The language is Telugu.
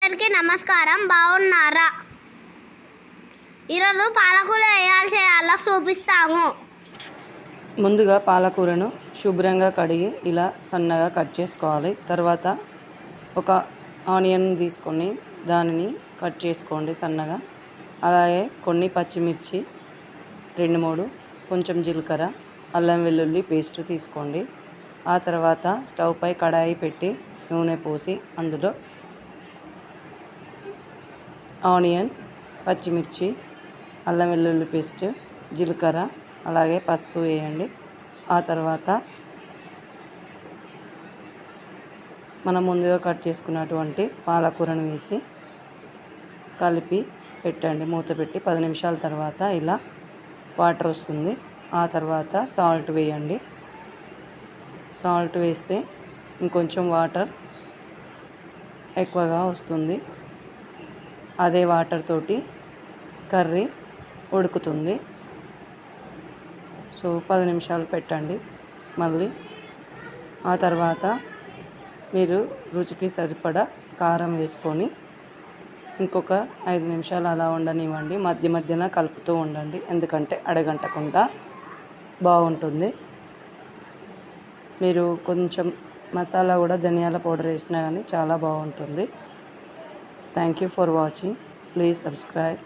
అందరికీ నమస్కారం. బాగున్నారా? ఈరోజు పాలకూర చేయాలో చూపిస్తాము. ముందుగా పాలకూరను శుభ్రంగా కడిగి ఇలా సన్నగా కట్ చేసుకోవాలి. తర్వాత ఒక ఆనియన్ తీసుకొని దానిని కట్ చేసుకోండి సన్నగా. అలాగే కొన్ని పచ్చిమిర్చి 2-3, కొంచెం జీలకర్ర, అల్లం వెల్లుల్లి పేస్ట్ తీసుకోండి. ఆ తర్వాత స్టవ్ పై కడాయి పెట్టి నూనె పోసి అందులో ఆనియన్, పచ్చిమిర్చి, అల్లం వెల్లుల్లి పేస్ట్, జీలకర్ర అలాగే పసుపు వేయండి. ఆ తర్వాత మనం ముందుగా కట్ చేసుకున్నటువంటి పాలకూరను వేసి కలిపి పెట్టండి. మూత పెట్టి 10 నిమిషాల తర్వాత ఇలా వాటర్ వస్తుంది. ఆ తర్వాత సాల్ట్ వేయండి. సాల్ట్ వేస్తే ఇంకొంచెం వాటర్ ఎక్కువగా వస్తుంది. అదే వాటర్ తోటి కర్రీ ఉడుకుతుంది. సో 10 నిమిషాలు పెట్టండి. మళ్ళీ ఆ తర్వాత మీరు రుచికి సరిపడా కారం వేసుకొని ఇంకొక 5 నిమిషాలు అలా ఉండనివ్వండి. మధ్య మధ్యన కలుపుతూ ఉండండి, ఎందుకంటే అడగంటకుండా బాగుంటుంది. మీరు కొంచెం మసాలా కూడా ధనియాల పౌడర్ వేసినా కానీ చాలా బాగుంటుంది. Thank you for watching. Please subscribe.